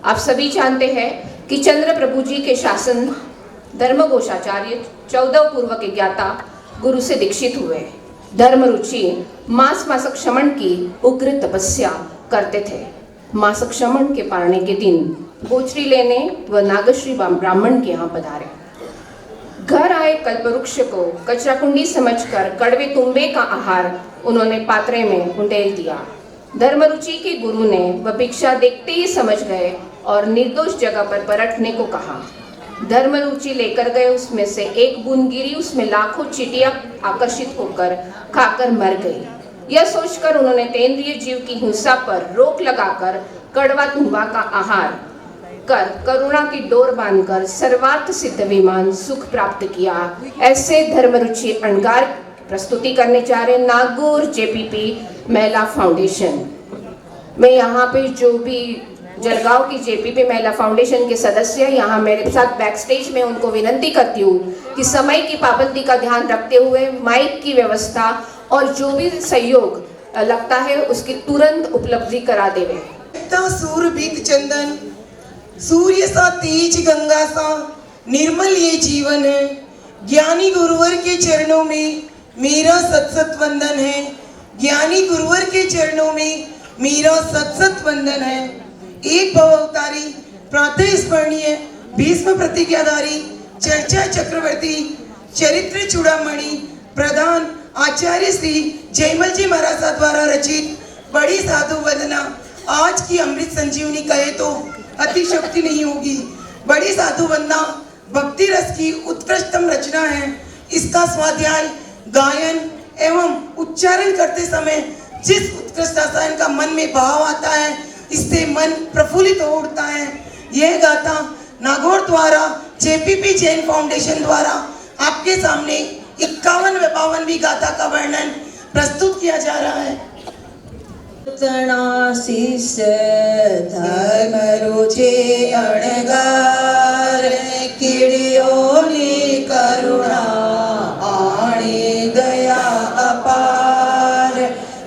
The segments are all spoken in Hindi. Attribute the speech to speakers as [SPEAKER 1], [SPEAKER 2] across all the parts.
[SPEAKER 1] आप सभी जानते हैं कि चंद्र प्रभु जी के शासन धर्मघोषाचार्य 14 पूर्व के ज्ञाता गुरु से दीक्षित हुए। धर्म रुचि मासक क्षमण की उग्र तपस्या करते थे। मासक क्षमण के पारने के दिन गोचरी लेने व नागश्री ब्राह्मण के यहाँ पधारे। घर आए कल्पवृक्ष को कचरा कुंडी समझकर कड़वे तुम्बे का आहार उन्होंने पात्रे में उंडेल दिया। धर्मरुचि के गुरु ने वह भिक्षा देखते ही समझ गए और निर्दोष जगह पर पलटने को कहा। धर्मरुचि लेकर गए, उसमें से एक बूंद गिरी, उसमें लाखों चींटियां आकर्षित होकर खाकर मर गई। यह सोचकर उन्होंने तेंद्रिय जीव की हिंसा पर रोक लगाकर कड़वा तुम्बा का आहार कर करुणा की डोर बांधकर सर्वार्थ सिद्ध विमान सुख प्राप्त किया। ऐसे धर्मरुचि अणगार प्रस्तुति करने जा रहे नागौर जेपीपी महिला फाउंडेशन। मैं यहाँ पे जो भी जलगांव की जेपीपी महिला फाउंडेशन के सदस्य यहाँ मेरे साथ बैक स्टेज में, उनको विनंती करती हूँ कि समय की पाबंदी का ध्यान रखते हुए माइक की व्यवस्था और जो भी सहयोग लगता है उसकी तुरंत उपलब्धि करा देवे।
[SPEAKER 2] सूर बीत चंदन, सूर्य सा तेज, गंगा सा निर्मल ये जीवन है। ज्ञानी गुरुवर के चरणों में मेरा सत वंदन है। ज्ञानी गुरुवर के चरणों में मेरा सत वंदन है। एक भव अवतारी, प्रातः स्मरणीय, भीष्म प्रतिज्ञाधारी, चर्चा चक्रवर्ती, चरित्र चूड़ामणि, प्रधान आचार्य श्री जयमल जी महाराज द्वारा रचित बड़ी साधु वंदना आज की अमृत संजीवनी कहे तो अतिशयोक्ति नहीं होगी। बड़ी साधु वंदना भक्ति रस की उत्कृष्टतम रचना है। इसका स्वाध्याय, गायन एवं उच्चारण करते समय जिस उत्कृष्ट आसन का मन में भाव आता है, इससे मन प्रफुल्लित हो उठता है। यह गाथा नागौर द्वारा जेपीपी जैन फाउंडेशन द्वारा आपके सामने 51 व 52वीं गाथा का वर्णन प्रस्तुत किया जा रहा है।
[SPEAKER 3] शिष्य धर्म रुचि अणगार, किड़ियोनी करुणा आणी दया अपार,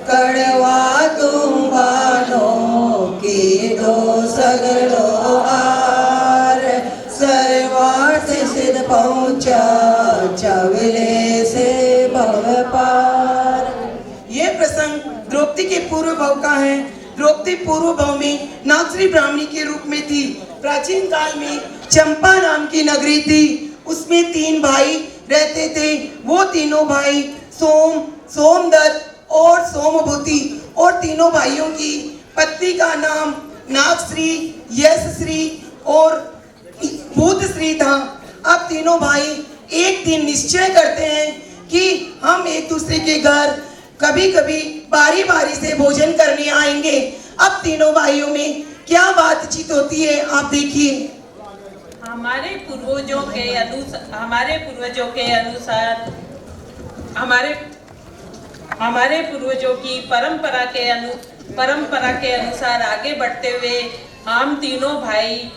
[SPEAKER 3] कड़वा तुम्बानो की दो सगलो आर, सर्वार्थ सिद्ध पहुँचा चवले से भव पार।
[SPEAKER 2] ये प्रसंग द्रौपदी के पूर्व भव का है। द्रौपदी पूर्व भव में नागश्री ब्राह्मणी के रूप में थी। प्राचीन काल में चंपा नाम की नगरी थी, उसमें 3 भाई रहते थे। वो तीनों भाई सोम, सोमदत्त और सोमभूति, और तीनों भाइयों की पत्नी का नाम नागश्री, यशश्री और भूतश्री था। अब तीनों भाई एक दिन निश्चय करते हैं कि हम एक दूसरे के घर कभी कभी बारी बारी से भोजन करने आएंगे। अब तीनों भाइयों में क्या बातचीत होती है, आप देखिए।
[SPEAKER 4] हमारे पूर्वजों की परंपरा के अनुसार आगे बढ़ते हुए हम तीनों भाई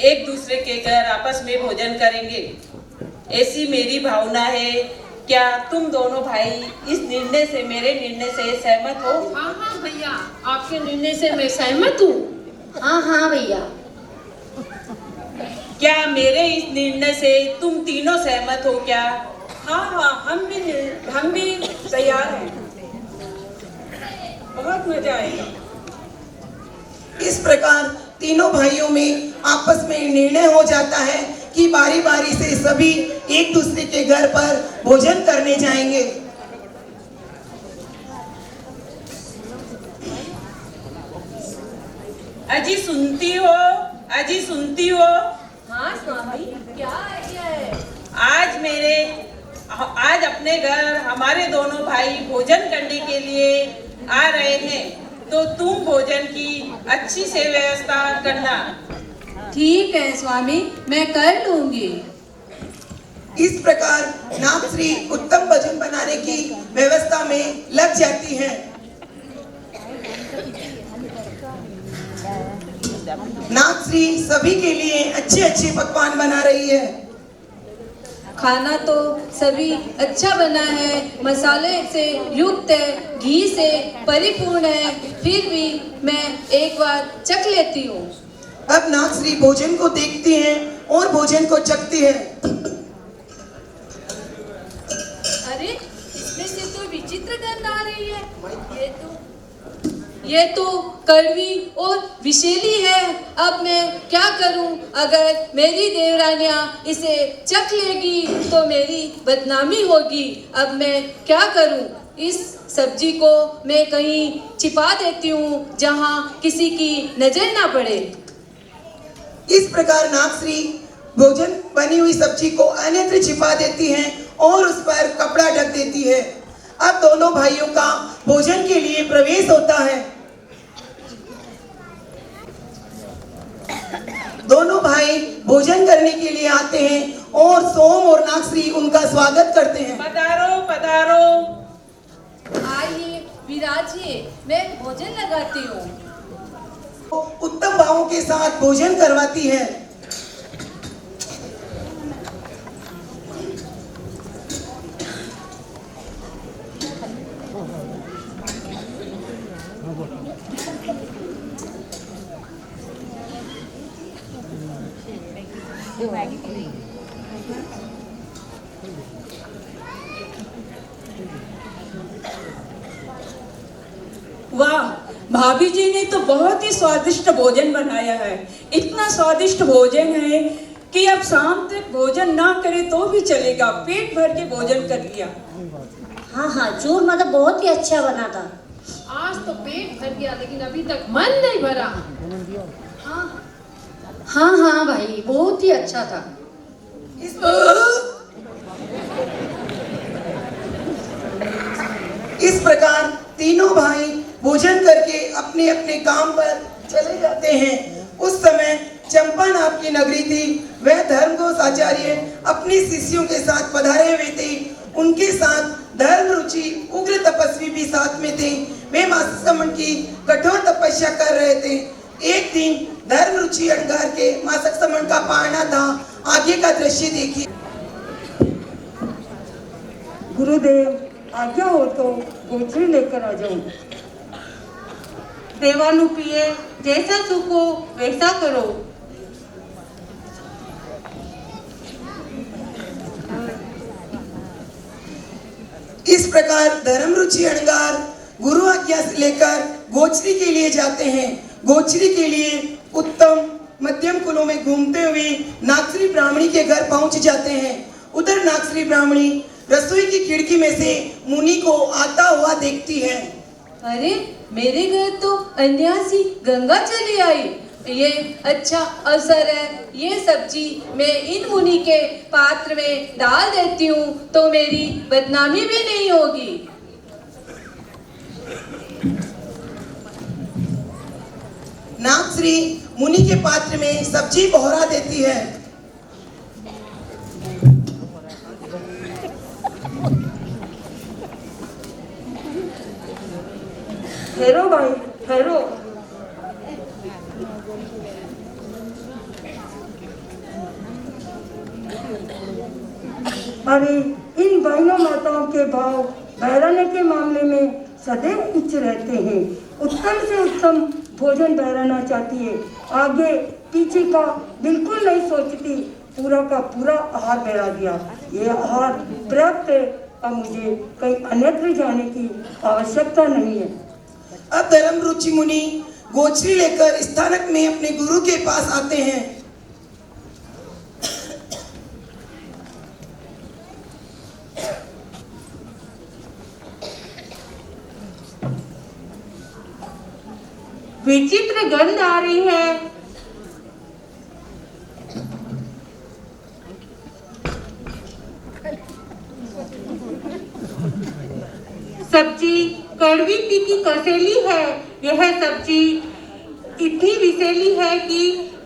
[SPEAKER 4] एक दूसरे के घर आपस में भोजन करेंगे, ऐसी मेरी भावना है। क्या तुम दोनों भाई इस निर्णय से, मेरे निर्णय से सहमत हो?
[SPEAKER 5] हाँ हाँ भैया, आपके निर्णय से मैं सहमत हूँ।
[SPEAKER 3] हाँ हाँ भैया।
[SPEAKER 4] क्या मेरे इस निर्णय से तुम तीनों सहमत हो क्या?
[SPEAKER 5] हाँ हाँ, हम भी तैयार हैं। बहुत मजा आएगा।
[SPEAKER 2] इस प्रकार तीनों भाइयों में आपस में निर्णय हो जाता है कि बारी बारी से सभी एक दूसरे के घर पर भोजन करने जाएंगे।
[SPEAKER 4] अजी सुनती हो? अजी सुनती हो?
[SPEAKER 5] हाँ स्वामी, क्या आइडिया है?
[SPEAKER 4] आज अपने घर हमारे दोनों भाई भोजन करने के लिए आ रहे हैं, तो तुम भोजन की अच्छी से व्यवस्था करना।
[SPEAKER 5] ठीक है स्वामी, मैं कर लूंगी।
[SPEAKER 2] इस प्रकार नागश्री उत्तम भोजन बनाने की व्यवस्था में लग जाती है। नागश्री सभी के लिए अच्छे अच्छे पकवान बना रही है।
[SPEAKER 5] खाना तो सभी अच्छा बना है, मसाले से युक्त है, घी से परिपूर्ण है, फिर भी मैं एक बार चख लेती हूँ।
[SPEAKER 2] अब नागश्री भोजन को देखती हैं और भोजन को चखती है।
[SPEAKER 5] अरे इसमें से तो विचित्र गंध आ रही है। ये तो कड़वी और विषैली है। अब मैं क्या करूं? अगर मेरी देवरानियां इसे चख लेगी तो मेरी बदनामी होगी। अब मैं क्या करूं? इस सब्जी को मैं कहीं छिपा देती हूँ जहाँ किसी की नजर ना पड़े।
[SPEAKER 2] इस प्रकार नागश्री भोजन बनी हुई सब्जी को अन्यत्र छिपा देती हैं और उस पर कपड़ा ढक देती है। अब दोनों भाइयों का भोजन के लिए प्रवेश होता है। दोनों भाई भोजन करने के लिए आते हैं और सोम और नागश्री उनका स्वागत करते हैं।
[SPEAKER 4] पधारो पधारो।
[SPEAKER 5] आइए विराजिए, मैं भोजन लगाती हूँ।
[SPEAKER 2] उत्तम भावों के साथ भोजन करवाती है।
[SPEAKER 6] वाह, भाभी जी ने तो बहुत ही स्वादिष्ट भोजन बनाया है। इतना स्वादिष्ट भोजन है कि अब शाम तक भोजन ना करे तो भी चलेगा। पेट भर के भोजन कर लिया।
[SPEAKER 3] हाँ हाँ, चूरमा तो बहुत ही अच्छा बना था।
[SPEAKER 5] आज तो पेट भर गया लेकिन अभी तक मन नहीं भरा।
[SPEAKER 3] हाँ हाँ भाई, बहुत ही अच्छा था।
[SPEAKER 2] इस प्रकार तीनों भाई भोजन करके अपने अपने काम पर चले जाते हैं। उस समय चंपा नाम की नगरी थी। वह धर्मघोष आचार्य अपने शिष्यों के साथ पधारे हुए थे। उनके साथ धर्म रुचि उग्र तपस्वी भी साथ में थे। वे मासिक समन की कठोर तपस्या कर रहे थे। एक दिन धर्म रुचि अणगार के मासिक समन का पारना था। आगे का दृश्य देखिए।
[SPEAKER 7] गुरुदेव, आज्ञा हो तो गोचरी लेकर आ जाऊं। देवानुप्रिय, जैसा सुख हो वैसा करो।
[SPEAKER 2] इस प्रकार धर्म रुचि अणगार गुरु आज्ञा से लेकर गोचरी के लिए जाते हैं। गोचरी के लिए उत्तम मध्यम कुलों में घूमते हुए नागश्री ब्राह्मणी के घर पहुंच जाते हैं। उधर नागश्री ब्राह्मणी रसोई की खिड़की में से मुनि को आता हुआ देखती है।
[SPEAKER 5] अरे मेरे घर तो अन्यासी गंगा चली आई। ये अच्छा अवसर है। ये सब्जी मैं इन मुनि के पात्र में डाल देती हूँ तो मेरी बदनामी भी नहीं होगी।
[SPEAKER 2] नागश्री मुनि के पात्र में सब्जी बहोरा देती है।
[SPEAKER 7] ठहरो भाई, ठहरो। अरे इन बहनों माताओं के भाव बहराने के मामले में सदैव उच्च रहते हैं। उत्तम से उत्तम भोजन बहराना चाहती है। आगे पीछे का बिल्कुल नहीं सोचती। पूरा का पूरा आहार बहरा दिया। ये आहार पर्याप्त है। अब मुझे कहीं अन्यत्र जाने की आवश्यकता नहीं है।
[SPEAKER 2] अब धर्म रुचि मुनि गोचरी लेकर स्थानक में अपने गुरु के पास आते हैं।
[SPEAKER 7] विचित्र गंध आ रही है। सब्जी कड़वी तीखी कसेली है। यह सब्जी इतनी विषैली है कि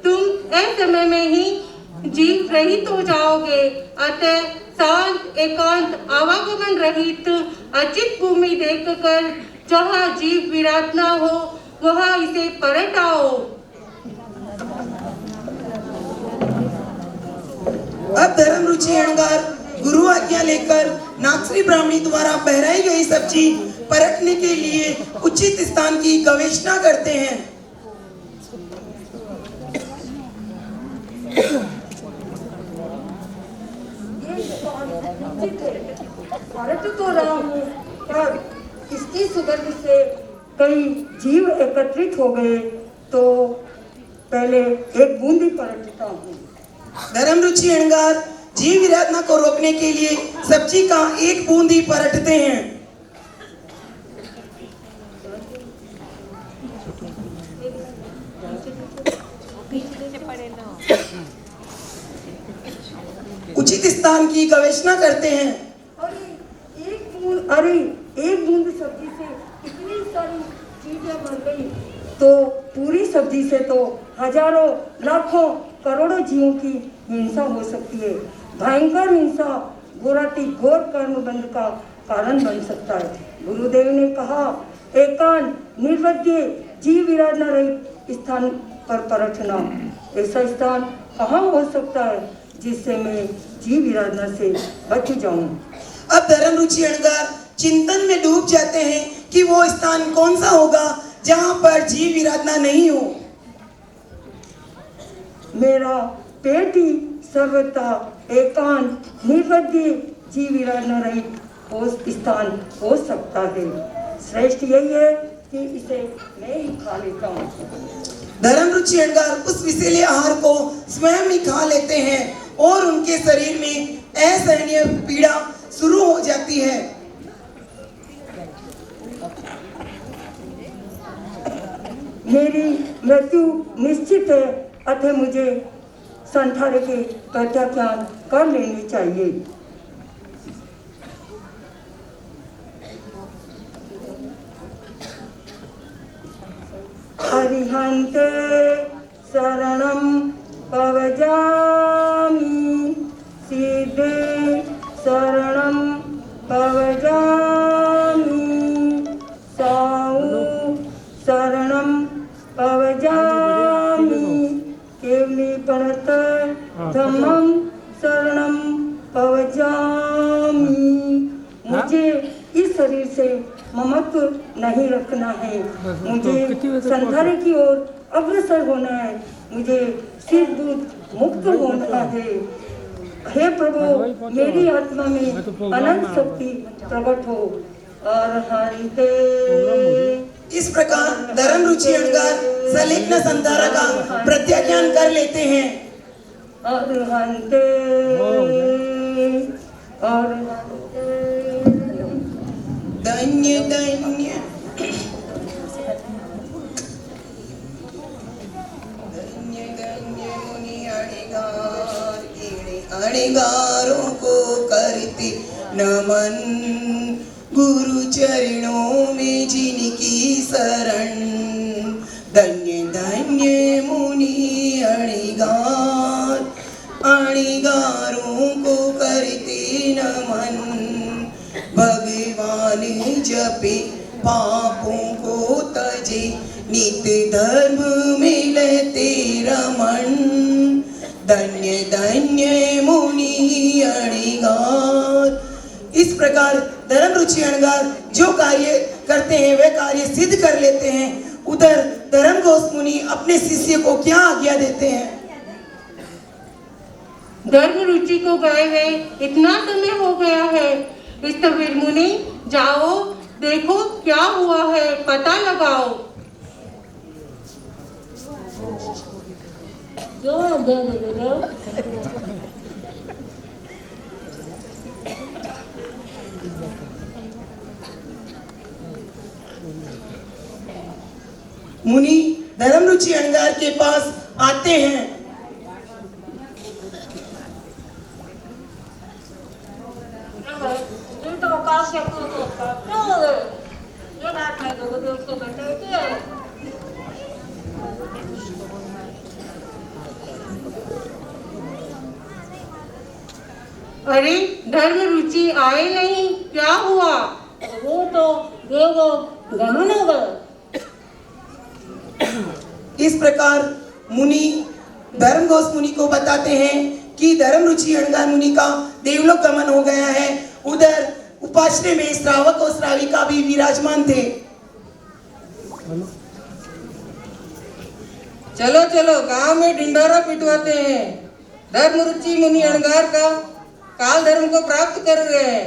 [SPEAKER 7] तुम असमय में ही जीव रहित हो जाओगे। अतः शांत एकांत आवागमन रहित अचित भूमि देखकर जहाँ जीव विराट न हो वहाँ इसे परत आओ।
[SPEAKER 2] अब धर्म रुचि अणगार गुरु आज्ञा लेकर नागश्री ब्राह्मणी द्वारा बहराई गई सब्जी परखने के लिए उचित स्थान की गवेषणा करते हैं।
[SPEAKER 8] सुगंधित है। परत तो रहा हूँ, पर इसकी सुगंध से कई जीव एकत्रित हो गए, तो पहले एक बूंदी परतता हूँ।
[SPEAKER 2] धर्म रुचि अणगार जीव विराधना को रोकने के लिए सब्जी का एक बूंदी परतते हैं। उचित स्थान की गवेषणा करते हैं।
[SPEAKER 8] अरे एक बूंद सब्जी से इतनी सारी चीजें बन गई, तो पूरी सब्जी से तो हजारों लाखों करोड़ों जीवों की हिंसा हो सकती है। भयंकर हिंसा घोराती घोर कर्म बंध का कारण बन सकता है। गुरुदेव ने कहा, एकांत निर्वध्य जीव विराधना रहित स्थान पर परतना। ऐसा स्थान कहाँ हो सकता है जिससे मैं जीव विराधना से बच जाऊं?
[SPEAKER 2] अब धर्म रुचि अणगार चिंतन में डूब जाते हैं कि वो स्थान कौन सा होगा जहाँ पर जीव विराधना नहीं हो।
[SPEAKER 8] मेरा पेट ही सर्वथा एकांत निर्वध्य जीव विराधना रहित हो स्थान हो सकता है। श्रेष्ठ यही है कि इसे मैं ही खा लेता हूँ।
[SPEAKER 2] धर्म रुचि अणगार उस विषैले आहार को स्वयं ही खा लेते हैं और उनके शरीर में असहनीय पीड़ा शुरू हो जाती है।
[SPEAKER 8] मेरी मृत्यु निश्चित है, अतः मुझे संसार के प्रत्याख्यान कर लेनी चाहिए। अरिहन्ते शरणं पवजामि, सिद्धे शरणं पवजामि, साऊ शरणं पवजामि, केवली प्रणत धम्मं शरणं पवजामि। मुझे इस शरीर से ममत्व नहीं रखना है, मुझे संसार की ओर अग्रसर होना है, मुझे सिद्ध मुक्त होना है। हे प्रभु, मेरी आत्मा में अनंत शक्ति प्रकट हो। अरहन्ते।
[SPEAKER 2] इस प्रकार धर्म रुचि अणगार सलेखन संधारा का प्रत्याख्यान कर लेते हैं।
[SPEAKER 8] अरहन्ते अरहन्ते।
[SPEAKER 2] धन्य धन्य धन्य धन्य मुनि अणगार, अणगारों को करते नमन, गुरु चरणों में जिनकी शरण। धन्य धन्य मुनि अणगार, अणगारों को करते नमन, भगवान जपे पापों को तजे, नित्य धर्म में लेते रमण। धन्य धन्य मुनि अणगार। इस प्रकार धर्म रुचि अणगार जो कार्य करते हैं वह कार्य सिद्ध कर लेते हैं। उधर धर्म घोष मुनि अपने शिष्य को क्या आज्ञा देते हैं?
[SPEAKER 7] धर्म रुचि को गए हुए इतना समय हो गया है, स्तवीर मुनि जाओ, देखो क्या हुआ है, पता लगाओ।
[SPEAKER 3] जो आज्ञा दे गुरुदेव।
[SPEAKER 2] मुनि धर्म रुचि अणगार के पास आते हैं।
[SPEAKER 7] अरे धर्म रुचि आए नहीं, क्या हुआ?
[SPEAKER 3] वो तो देवलोक गमन हो गए।
[SPEAKER 2] इस प्रकार मुनि धर्म घोष मुनि को बताते हैं कि धर्म रुचि अणगार मुनि का देवलोक गमन हो गया है। उधर उपाश्रय में श्रावक और श्राविका भी विराजमान थे।
[SPEAKER 9] चलो चलो गांव में ढिंडोरा पिटवाते हैं। धर्म रुचि मुनि अणगार का
[SPEAKER 2] काल धर्म को प्राप्त कर रहे हैं।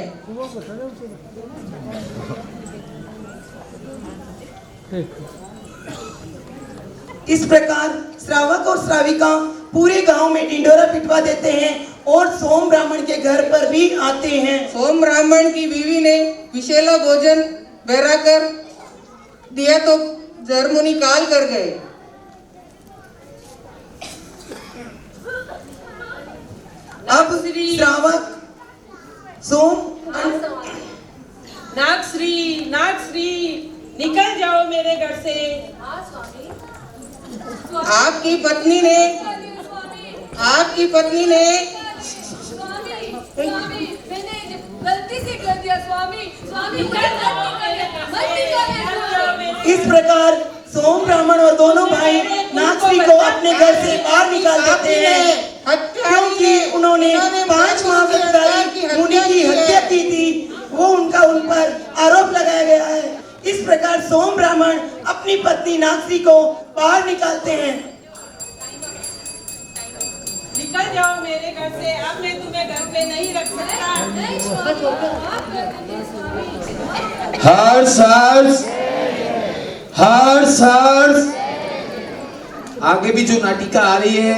[SPEAKER 2] इस प्रकार श्रावक और श्राविका पूरे गांव में ढिंडोरा पिटवा देते हैं और सोम ब्राह्मण के घर पर भी आते हैं। सोम ब्राह्मण की बीवी ने विशेला भोजन बहरा कर दिया तो जरमुनि काल कर गए। अब श्रावक सोम
[SPEAKER 4] नागश्री नागश्री निकल जाओ मेरे घर से।
[SPEAKER 2] आपकी पत्नी ने
[SPEAKER 5] मैंने गलती से कर दिया स्वामी। स्वामी
[SPEAKER 2] इस प्रकार सोम ब्राह्मण और दोनों भाई नागश्री को अपने घर से बाहर निकाल देते हैं, क्योंकि उन्होंने 5 महाव्रतधारी मुनि की हत्या की थी। वो उन पर आरोप लगाया गया है। इस प्रकार सोम ब्राह्मण अपनी पत्नी नागश्री को बाहर निकालते हैं।
[SPEAKER 4] निकल जाओ मेरे घर से, अब मैं तुम्हें घर पे नहीं रख सकता।
[SPEAKER 9] हर्ष आगे भी जो नाटिका आ रही है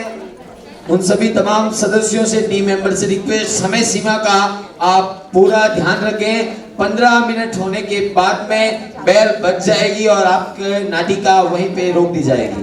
[SPEAKER 9] उन सभी तमाम सदस्यों से, टीम मेंबर से रिक्वेस्ट, समय सीमा का आप पूरा ध्यान रखें। 15 मिनट होने के बाद में बेल बज जाएगी और आपकी नाटिका वहीं पे रोक दी जाएगी।